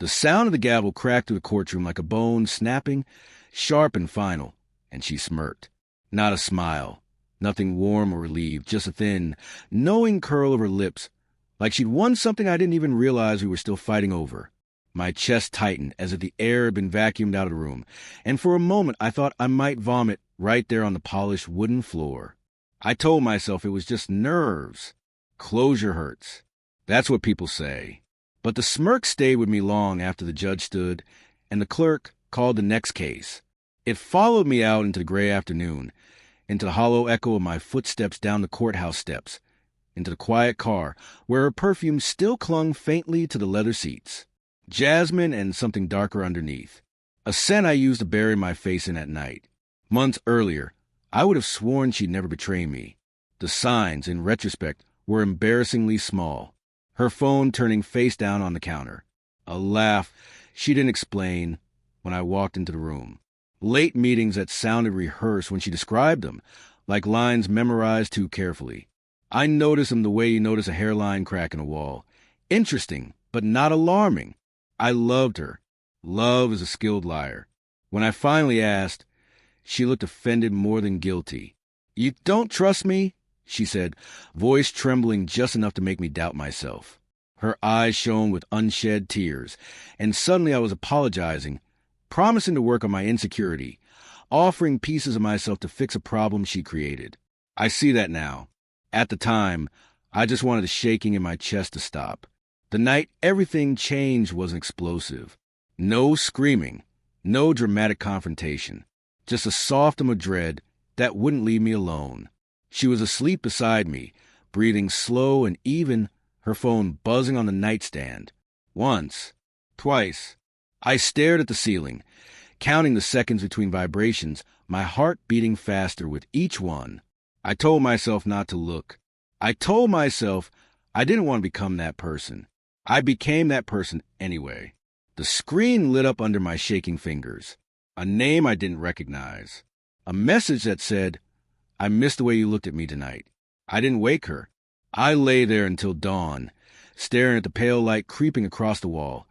The sound of the gavel cracked through the courtroom like a bone snapping, sharp and final, and she smirked. Not a smile, nothing warm or relieved, just a thin, knowing curl of her lips, like she'd won something I didn't even realize we were still fighting over. My chest tightened as if the air had been vacuumed out of the room, and for a moment I thought I might vomit right there on the polished wooden floor. I told myself it was just nerves. Closure hurts. That's what people say. But the smirk stayed with me long after the judge stood, and the clerk called the next case. It followed me out into the gray afternoon, into the hollow echo of my footsteps down the courthouse steps, into the quiet car where her perfume still clung faintly to the leather seats. Jasmine and something darker underneath. A scent I used to bury my face in at night. Months earlier, I would have sworn she'd never betray me. The signs, in retrospect, were embarrassingly small. Her phone turning face down on the counter. A laugh she didn't explain when I walked into the room. Late meetings that sounded rehearsed when she described them, like lines memorized too carefully. I noticed them the way you notice a hairline crack in a wall. Interesting, but not alarming. I loved her. Love is a skilled liar. When I finally asked, she looked offended more than guilty. "You don't trust me?" she said, voice trembling just enough to make me doubt myself. Her eyes shone with unshed tears, and suddenly I was apologizing, promising to work on my insecurity, offering pieces of myself to fix a problem she created. I see that now. At the time, I just wanted the shaking in my chest to stop. The night everything changed wasn't explosive. No screaming, no dramatic confrontation, just a soft hum of dread that wouldn't leave me alone. She was asleep beside me, breathing slow and even, her phone buzzing on the nightstand. Once, twice, I stared at the ceiling, counting the seconds between vibrations, my heart beating faster with each one. I told myself not to look. I told myself I didn't want to become that person. I became that person anyway. The screen lit up under my shaking fingers. A name I didn't recognize. A message that said, "I missed the way you looked at me tonight." I didn't wake her. I lay there until dawn, staring at the pale light creeping across the wall,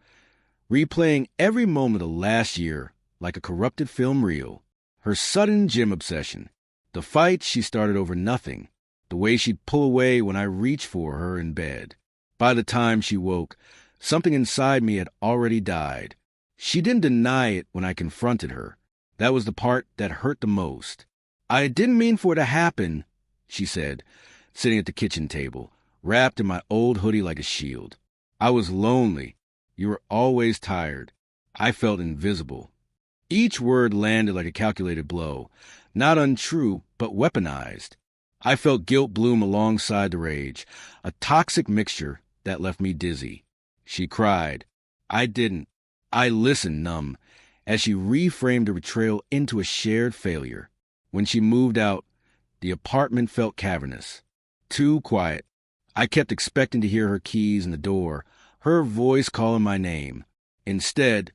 replaying every moment of last year like a corrupted film reel. Her sudden gym obsession. The fights she started over nothing. The way she'd pull away when I reached for her in bed. By the time she woke, something inside me had already died. She didn't deny it when I confronted her. That was the part that hurt the most. "I didn't mean for it to happen," she said, sitting at the kitchen table, wrapped in my old hoodie like a shield. "I was lonely. You were always tired. I felt invisible." Each word landed like a calculated blow, not untrue, but weaponized. I felt guilt bloom alongside the rage, a toxic mixture that left me dizzy. She cried. I didn't. I listened numb, as she reframed the betrayal into a shared failure. When she moved out, the apartment felt cavernous. Too quiet. I kept expecting to hear her keys in the door, her voice calling my name. Instead,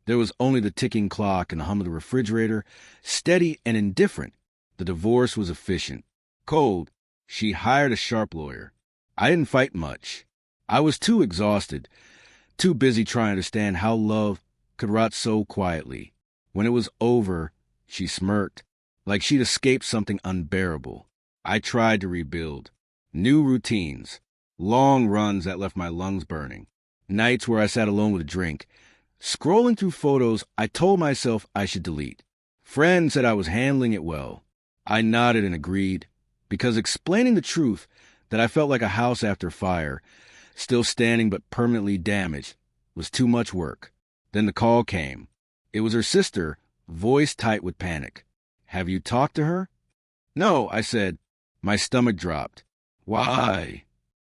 there was only the ticking clock and the hum of the refrigerator, steady and indifferent. The divorce was efficient. Cold. She hired a sharp lawyer. I didn't fight much. I was too exhausted, too busy trying to understand how love could rot so quietly. When it was over, she smirked, like she'd escaped something unbearable. I tried to rebuild. New routines. Long runs that left my lungs burning. Nights where I sat alone with a drink. Scrolling through photos I told myself I should delete. Friends said I was handling it well. I nodded and agreed, because explaining the truth that I felt like a house after fire, still standing but permanently damaged, was too much work. Then the call came. It was her sister, voice tight with panic. "Have you talked to her?" "No," I said. My stomach dropped. "Why?"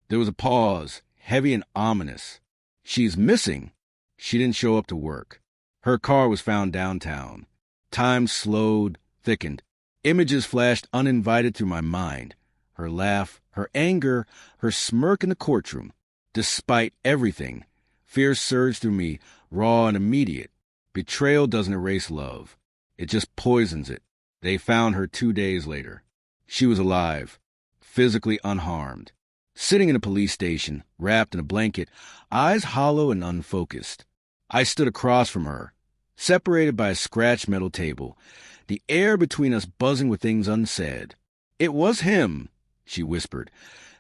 There was a pause, heavy and ominous. "She's missing." She didn't show up to work. Her car was found downtown. Time slowed, thickened. Images flashed uninvited through my mind. Her laugh, her anger, her smirk in the courtroom. Despite everything, fear surged through me, raw and immediate. Betrayal doesn't erase love. It just poisons it. They found her 2 days later. She was alive, physically unharmed, sitting in a police station, wrapped in a blanket, eyes hollow and unfocused. I stood across from her, separated by a scratched metal table, the air between us buzzing with things unsaid. "It was him," she whispered,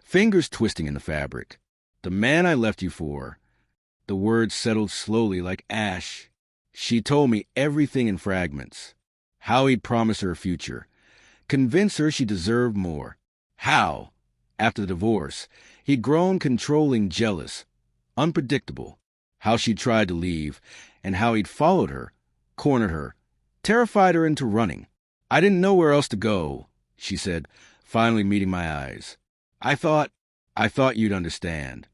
fingers twisting in the fabric. "The man I left you for." The words settled slowly like ash. She told me everything in fragments. How he'd promised her a future, convinced her she deserved more. How, after the divorce, he'd grown controlling, jealous, unpredictable. How she tried to leave, and how he'd followed her, cornered her, terrified her into running. "I didn't know where else to go," she said, finally meeting my eyes. I thought you'd understand."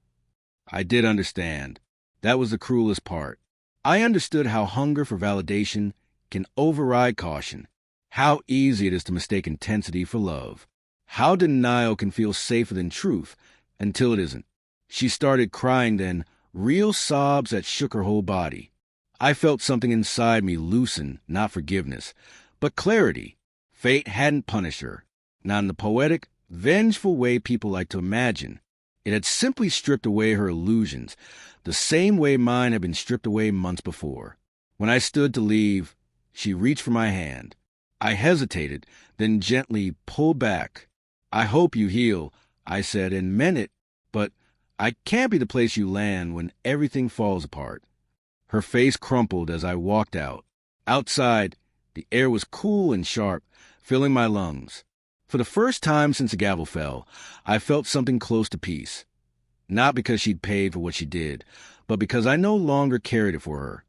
I did understand. That was the cruelest part. I understood how hunger for validation can override caution, how easy it is to mistake intensity for love, how denial can feel safer than truth until it isn't. She started crying then, real sobs that shook her whole body. I felt something inside me loosen, not forgiveness, but clarity. Fate hadn't punished her, not in the poetic, vengeful way people like to imagine. It had simply stripped away her illusions, the same way mine had been stripped away months before. When I stood to leave, she reached for my hand. I hesitated, then gently pulled back. "I hope you heal," I said, and meant it, but I can't be the place you land when everything falls apart. Her face crumpled as I walked out. Outside, the air was cool and sharp, filling my lungs. For the first time since the gavel fell, I felt something close to peace. Not because she'd paid for what she did, but because I no longer carried it for her.